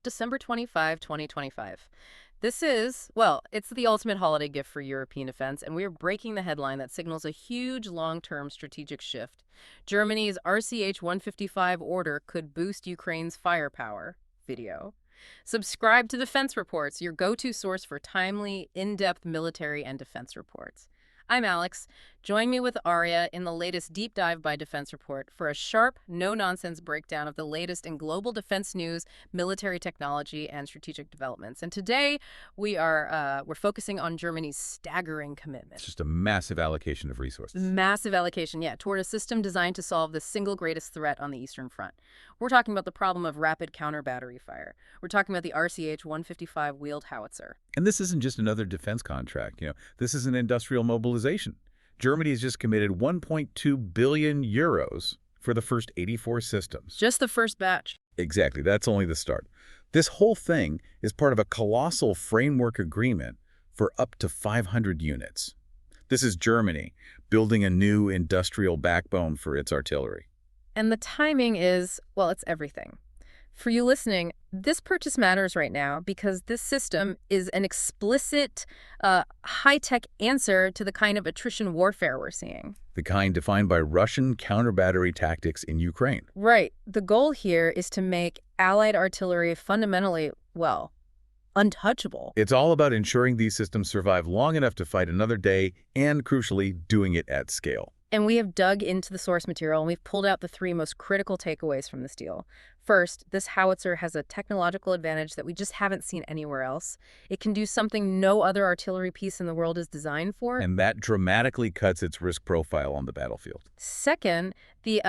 December 25, 2025. This is, well, it's the ultimate holiday gift for European defense, and we're breaking the headline that signals a huge long-term strategic shift. Germany's RCH-155 order could boost Ukraine's firepower. Video. Subscribe to Defense Reports, your go-to source for timely, in-depth military and defense reports. I'm Alex. Join me with Arya in the latest Deep Dive by Defense Report for a sharp, no-nonsense breakdown of the latest in global defense news, military technology, and strategic developments. And today, we're focusing on Germany's staggering commitment. It's just a massive allocation of resources. Massive allocation, yeah, toward a system designed to solve the single greatest threat on the Eastern Front. We're talking about the problem of rapid counter-battery fire. We're talking about the RCH-155 wheeled howitzer. And this isn't just another defense contract. This is an industrial mobilization. Germany has just committed 1.2 billion euros for the first 84 systems. Just the first batch. Exactly. That's only the start. This whole thing is part of a colossal framework agreement for up to 500 units. This is Germany building a new industrial backbone for its artillery. And the timing is, well, it's everything. For you listening, this purchase matters right now because this system is an explicit, high-tech answer to the kind of attrition warfare we're seeing. The kind defined by Russian counter-battery tactics in Ukraine. Right. The goal here is to make Allied artillery fundamentally, well, untouchable. It's all about ensuring these systems survive long enough to fight another day and, crucially, doing it at scale. And we have dug into the source material, and we've pulled out the three most critical takeaways from this deal. First, this howitzer has a technological advantage that we just haven't seen anywhere else. It can do something no other artillery piece in the world is designed for. And that dramatically cuts its risk profile on the battlefield. Second, the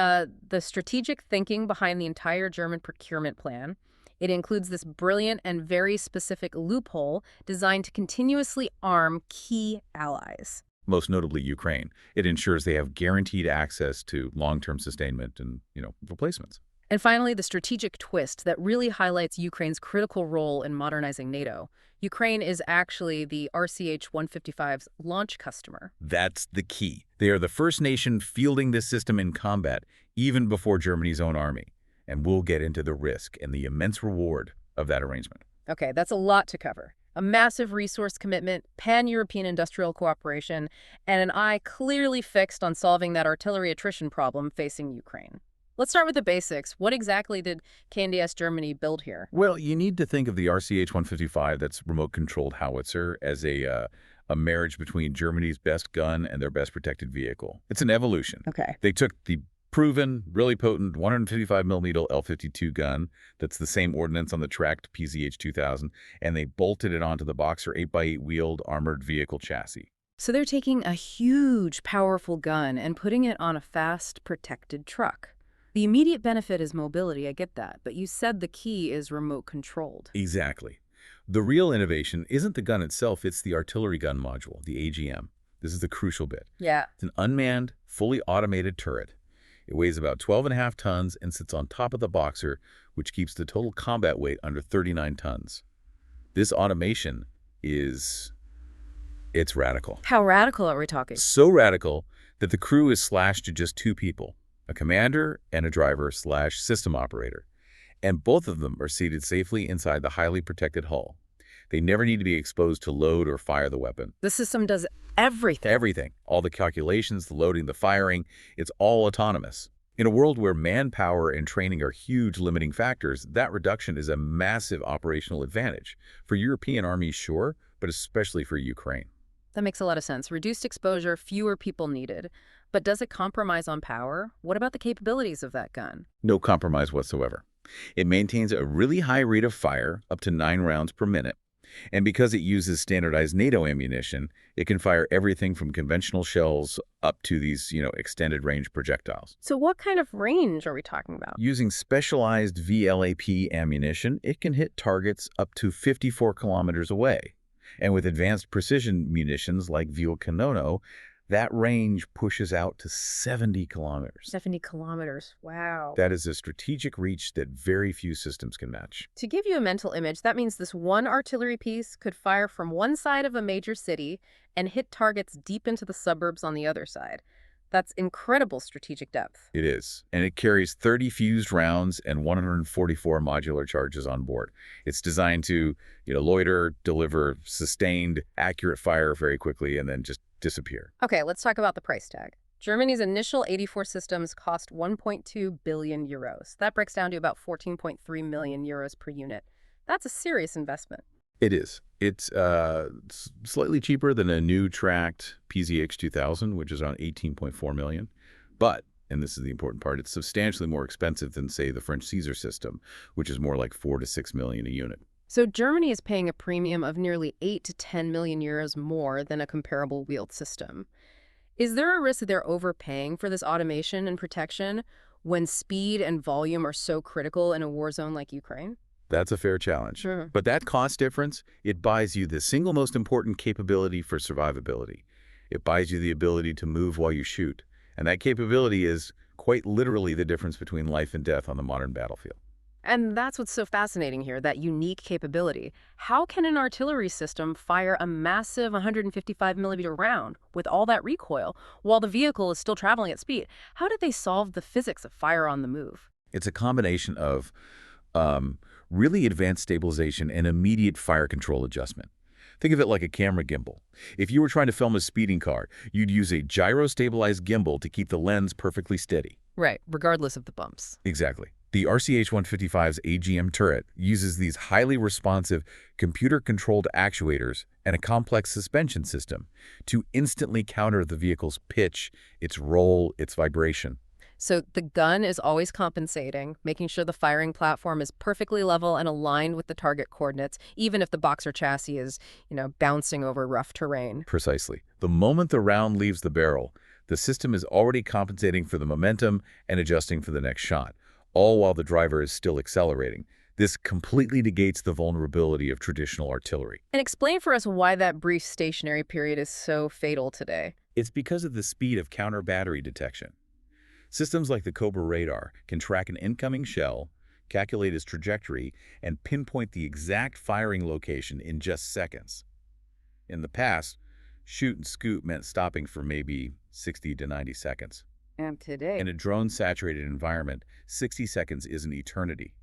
strategic thinking behind the entire German procurement plan. It includes this brilliant and very specific loophole designed to continuously arm key allies. Most notably Ukraine. It ensures they have guaranteed access to long-term sustainment and, replacements. And finally, the strategic twist that really highlights Ukraine's critical role in modernizing NATO. Ukraine is actually the RCH-155's launch customer. That's the key. They are the first nation fielding this system in combat, even before Germany's own army. And we'll get into the risk and the immense reward of that arrangement. Okay, that's a lot to cover. A massive resource commitment, pan-European industrial cooperation, and an eye clearly fixed on solving that artillery attrition problem facing Ukraine. Let's start with the basics. What exactly did KNDS Germany build here? Well, you need to think of the RCH-155, that's remote-controlled howitzer, as a marriage between Germany's best gun and their best protected vehicle. It's an evolution. Okay. They took the proven, really potent 155mm L-52 gun that's the same ordnance on the tracked PZH-2000, and they bolted it onto the Boxer 8x8 wheeled armored vehicle chassis. So they're taking a huge, powerful gun and putting it on a fast, protected truck. The immediate benefit is mobility, I get that, but you said the key is remote-controlled. Exactly. The real innovation isn't the gun itself, it's the artillery gun module, the AGM. This is the crucial bit. Yeah. It's an unmanned, fully automated turret. It weighs about 12.5 tons and sits on top of the Boxer, which keeps the total combat weight under 39 tons. This automation it's radical. How radical are we talking? So radical that the crew is slashed to just 2 people, a commander and a driver/system operator. And both of them are seated safely inside the highly protected hull. They never need to be exposed to load or fire the weapon. The system does everything. Everything. All the calculations, the loading, the firing, it's all autonomous. In a world where manpower and training are huge limiting factors, that reduction is a massive operational advantage. For European armies, sure, but especially for Ukraine. That makes a lot of sense. Reduced exposure, fewer people needed. But does it compromise on power? What about the capabilities of that gun? No compromise whatsoever. It maintains a really high rate of fire, up to 9 rounds per minute. And because it uses standardized NATO ammunition, it can fire everything from conventional shells up to these, extended range projectiles. So what kind of range are we talking about? Using specialized VLAP ammunition, it can hit targets up to 54 kilometers away. And with advanced precision munitions like Kanono, that range pushes out to 70 kilometers. 70 kilometers. Wow. That is a strategic reach that very few systems can match. To give you a mental image, that means this one artillery piece could fire from one side of a major city and hit targets deep into the suburbs on the other side. That's incredible strategic depth. It is, and it carries 30 fused rounds and 144 modular charges on board. It's designed to, loiter, deliver sustained, accurate fire very quickly, and then just disappear. Okay, let's talk about the price tag. Germany's initial 84 systems cost 1.2 billion euros. That breaks down to about 14.3 million euros per unit. That's a serious investment. It is. It's slightly cheaper than a new tracked PZX 2000, which is around 18.4 million. But, and this is the important part, it's substantially more expensive than, say, the French Caesar system, which is more like 4 to 6 million a unit. So Germany is paying a premium of nearly 8 to 10 million euros more than a comparable wheeled system. Is there a risk that they're overpaying for this automation and protection when speed and volume are so critical in a war zone like Ukraine? That's a fair challenge. Sure. But that cost difference, it buys you the single most important capability for survivability. It buys you the ability to move while you shoot. And that capability is quite literally the difference between life and death on the modern battlefield. And that's what's so fascinating here, that unique capability. How can an artillery system fire a massive 155-millimeter round with all that recoil while the vehicle is still traveling at speed? How did they solve the physics of fire on the move? It's a combination of really advanced stabilization and immediate fire control adjustment. Think of it like a camera gimbal. If you were trying to film a speeding car, you'd use a gyro-stabilized gimbal to keep the lens perfectly steady. Right, regardless of the bumps. Exactly. The RCH-155's AGM turret uses these highly responsive, computer-controlled actuators and a complex suspension system to instantly counter the vehicle's pitch, its roll, its vibration. So the gun is always compensating, making sure the firing platform is perfectly level and aligned with the target coordinates, even if the boxer chassis is, bouncing over rough terrain. Precisely. The moment the round leaves the barrel, the system is already compensating for the momentum and adjusting for the next shot, all while the driver is still accelerating. This completely negates the vulnerability of traditional artillery. And explain for us why that brief stationary period is so fatal today. It's because of the speed of counter-battery detection. Systems like the Cobra radar can track an incoming shell, calculate its trajectory, and pinpoint the exact firing location in just seconds. In the past, shoot and scoot meant stopping for maybe 60 to 90 seconds. And today? In a drone-saturated environment, 60 seconds is an eternity.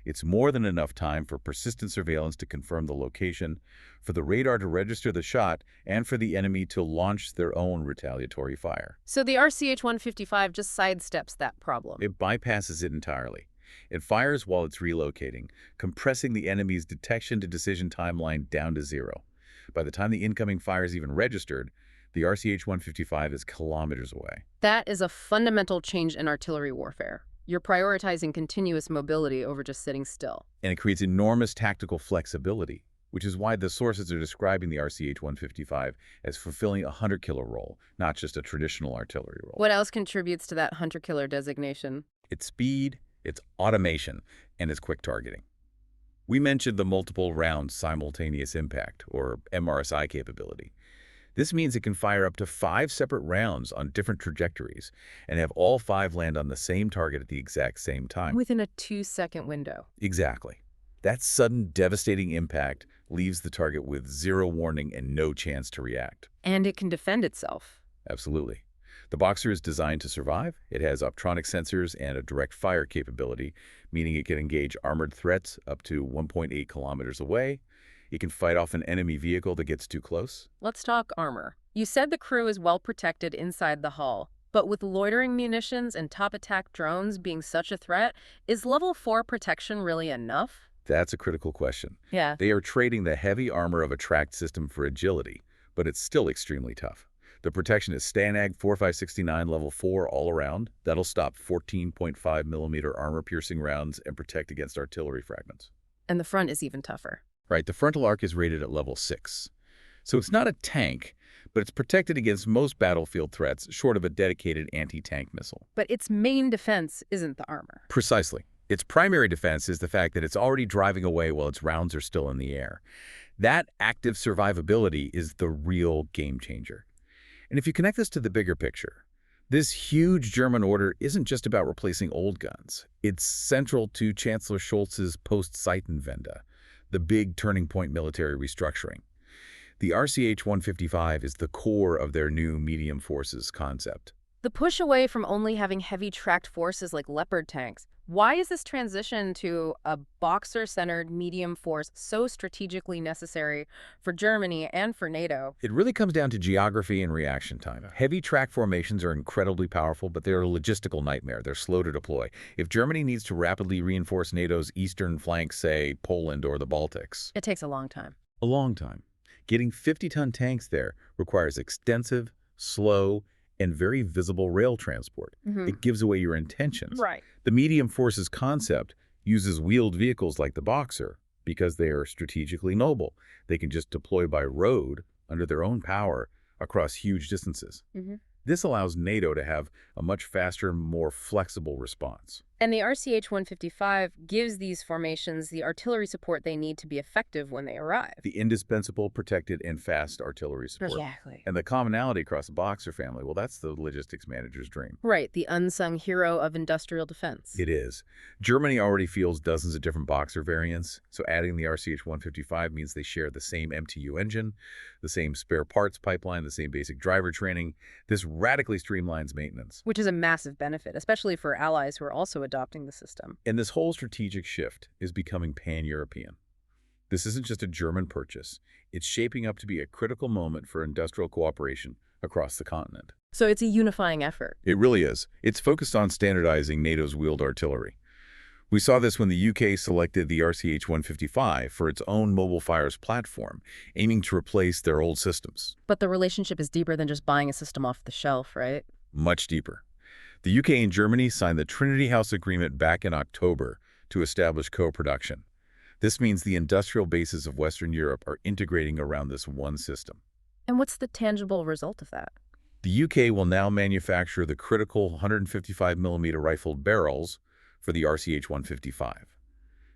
It's more than enough time for persistent surveillance to confirm the location, for the radar to register the shot, and for the enemy to launch their own retaliatory fire. So the RCH-155 just sidesteps that problem. It bypasses it entirely. It fires while it's relocating, compressing the enemy's detection-to-decision timeline down to zero. By the time the incoming fire is even registered, the RCH-155 is kilometers away. That is a fundamental change in artillery warfare. You're prioritizing continuous mobility over just sitting still. And it creates enormous tactical flexibility, which is why the sources are describing the RCH-155 as fulfilling a hunter-killer role, not just a traditional artillery role. What else contributes to that hunter-killer designation? Its speed, its automation, and its quick targeting. We mentioned the multiple round simultaneous impact, or MRSI capability. This means it can fire up to 5 separate rounds on different trajectories and have all 5 land on the same target at the exact same time. Within a 2-second window. Exactly. That sudden, devastating impact leaves the target with zero warning and no chance to react. And it can defend itself. Absolutely. The Boxer is designed to survive. It has optronic sensors and a direct fire capability, meaning it can engage armored threats up to 1.8 kilometers away. It can fight off an enemy vehicle that gets too close. Let's talk armor. You said the crew is well protected inside the hull, but with loitering munitions and top attack drones being such a threat, is level 4 protection really enough? That's a critical question. Yeah. They are trading the heavy armor of a tracked system for agility, but it's still extremely tough. The protection is STANAG 4569 level 4 all around. That'll stop 14.5 millimeter armor-piercing rounds and protect against artillery fragments. And the front is even tougher. Right, the frontal arc is rated at level 6. So it's not a tank, but it's protected against most battlefield threats short of a dedicated anti-tank missile. But its main defense isn't the armor. Precisely. Its primary defense is the fact that it's already driving away while its rounds are still in the air. That active survivability is the real game changer. And if you connect this to the bigger picture, this huge German order isn't just about replacing old guns. It's central to Chancellor Scholz's Post-Zeitenwende, the big turning point military restructuring. The RCH-155 is the core of their new medium forces concept. The push away from only having heavy tracked forces like Leopard tanks. Why is this transition to a boxer-centered medium force so strategically necessary for Germany and for NATO? It really comes down to geography and reaction time. Heavy track formations are incredibly powerful, but they're a logistical nightmare. They're slow to deploy. If Germany needs to rapidly reinforce NATO's eastern flank, say Poland or the Baltics, It takes a long time. a long time. Getting 50-ton tanks there requires extensive, slow, and very visible rail transport. It gives away your intentions. Right. The medium forces concept uses wheeled vehicles like the Boxer because they are strategically noble. They can just deploy by road under their own power across huge distances. This allows NATO to have a much faster, more flexible response. And the RCH-155 gives these formations the artillery support they need to be effective when they arrive. The indispensable, protected, and fast artillery support. Exactly. And the commonality across the Boxer family, well, that's the logistics manager's dream. Right, the unsung hero of industrial defense. It is. Germany already fields dozens of different Boxer variants, so adding the RCH-155 means they share the same MTU engine, the same spare parts pipeline, the same basic driver training. This radically streamlines maintenance. Which is a massive benefit, especially for allies who are also adopting the system. And this whole strategic shift is becoming pan-European. This isn't just a German purchase. It's shaping up to be a critical moment for industrial cooperation across the continent. So it's a unifying effort. It really is. It's focused on standardizing NATO's wheeled artillery. We saw this when the UK selected the RCH-155 for its own mobile fires platform, aiming to replace their old systems. But the relationship is deeper than just buying a system off the shelf, right? Much deeper. The UK and Germany signed the Trinity House Agreement back in October to establish co-production. This means the industrial bases of Western Europe are integrating around this one system. And what's the tangible result of that? The UK will now manufacture the critical 155mm rifled barrels for the RCH-155.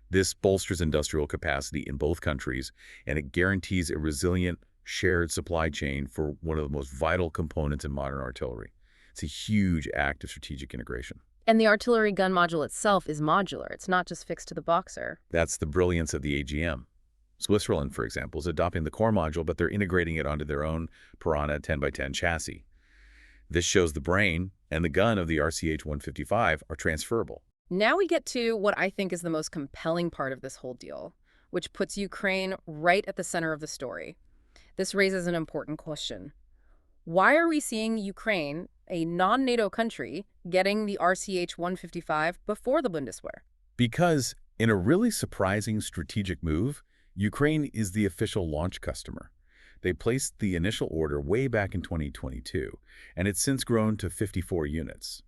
This bolsters industrial capacity in both countries, and it guarantees a resilient, shared supply chain for one of the most vital components in modern artillery. It's a huge act of strategic integration. And the artillery gun module itself is modular. It's not just fixed to the Boxer. That's the brilliance of the AGM. Switzerland, for example, is adopting the core module, but they're integrating it onto their own Piranha 10x10 chassis. This shows the brain and the gun of the RCH-155 are transferable. Now we get to what I think is the most compelling part of this whole deal, which puts Ukraine right at the center of the story. This raises an important question. Why are we seeing Ukraine, a non-NATO country, getting the RCH-155 before the Bundeswehr? Because in a really surprising strategic move, Ukraine is the official launch customer. They placed the initial order way back in 2022, and it's since grown to 54 units.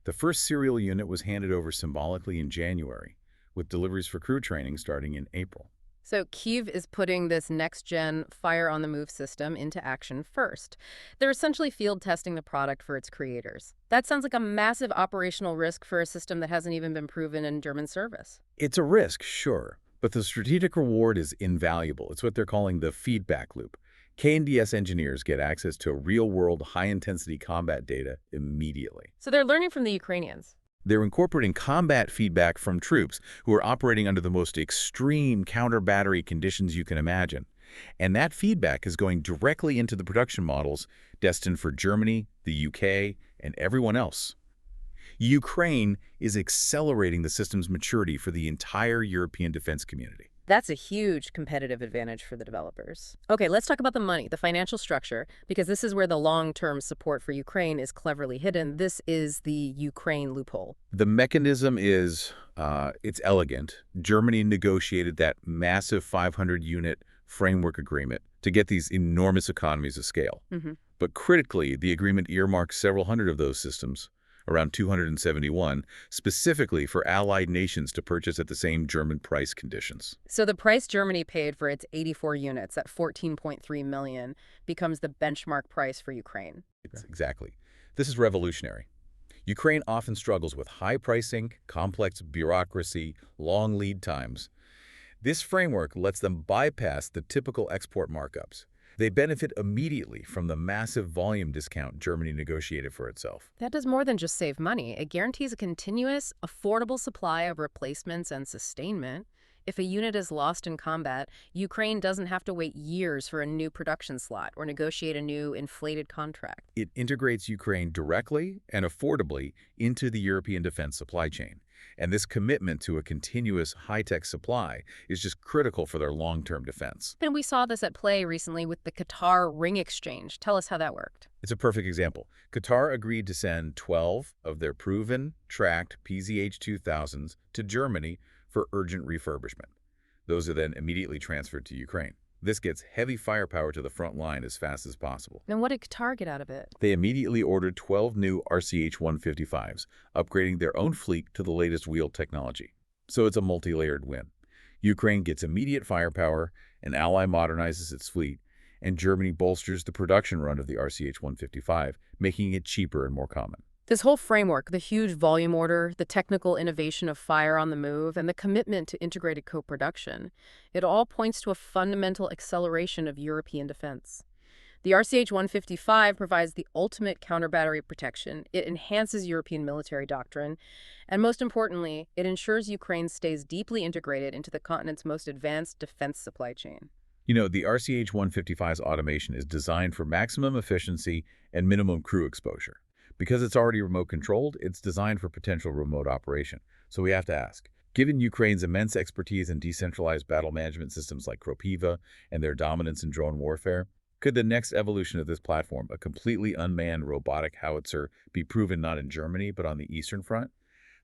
The first serial unit was handed over symbolically in January, with deliveries for crew training starting in April. So Kyiv is putting this next-gen fire-on-the-move system into action first. They're essentially field testing the product for its creators. That sounds like a massive operational risk for a system that hasn't even been proven in German service. It's a risk, sure, but the strategic reward is invaluable. It's what they're calling the feedback loop. KNDS engineers get access to real-world, high-intensity combat data immediately. So they're learning from the Ukrainians. They're incorporating combat feedback from troops who are operating under the most extreme counter-battery conditions you can imagine. And that feedback is going directly into the production models destined for Germany, the UK, and everyone else. Ukraine is accelerating the system's maturity for the entire European defense community. That's a huge competitive advantage for the developers. Okay, let's talk about the money, the financial structure, because this is where the long-term support for Ukraine is cleverly hidden. This is the Ukraine loophole. The mechanism is, it's elegant. Germany negotiated that massive 500-unit framework agreement to get these enormous economies of scale. But critically, the agreement earmarks several hundred of those systems, around 271, specifically for allied nations to purchase at the same German price conditions. So the price Germany paid for its 84 units at $14.3 million becomes the benchmark price for Ukraine. Exactly. This is revolutionary. Ukraine often struggles with high pricing, complex bureaucracy, long lead times. This framework lets them bypass the typical export markups. They benefit immediately from the massive volume discount Germany negotiated for itself. That does more than just save money. It guarantees a continuous, affordable supply of replacements and sustainment. If a unit is lost in combat, Ukraine doesn't have to wait years for a new production slot or negotiate a new inflated contract. It integrates Ukraine directly and affordably into the European defense supply chain. And this commitment to a continuous high-tech supply is just critical for their long-term defense. And we saw this at play recently with the Qatar ring exchange. Tell us how that worked. It's a perfect example. Qatar agreed to send 12 of their proven, tracked PZH-2000s to Germany for urgent refurbishment. Those are then immediately transferred to Ukraine. This gets heavy firepower to the front line as fast as possible. And what did Qatar get out of it? They immediately ordered 12 new RCH-155s, upgrading their own fleet to the latest wheeled technology. So it's a multi-layered win. Ukraine gets immediate firepower, an ally modernizes its fleet, and Germany bolsters the production run of the RCH-155, making it cheaper and more common. This whole framework, the huge volume order, the technical innovation of fire on the move, and the commitment to integrated co-production, it all points to a fundamental acceleration of European defense. The RCH-155 provides the ultimate counter-battery protection, it enhances European military doctrine, and most importantly, it ensures Ukraine stays deeply integrated into the continent's most advanced defense supply chain. You know, the RCH-155's automation is designed for maximum efficiency and minimum crew exposure. Because it's already remote-controlled, it's designed for potential remote operation. So we have to ask, given Ukraine's immense expertise in decentralized battle management systems like Kropiva and their dominance in drone warfare, could the next evolution of this platform, a completely unmanned robotic howitzer, be proven not in Germany but on the Eastern Front?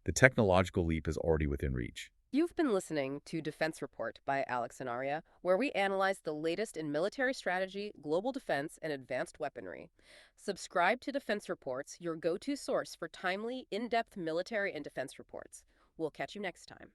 The technological leap is already within reach. You've been listening to Defense Report by Alex and Arya, where we analyze the latest in military strategy, global defense, and advanced weaponry. Subscribe to Defense Reports, your go-to source for timely, in-depth military and defense reports. We'll catch you next time.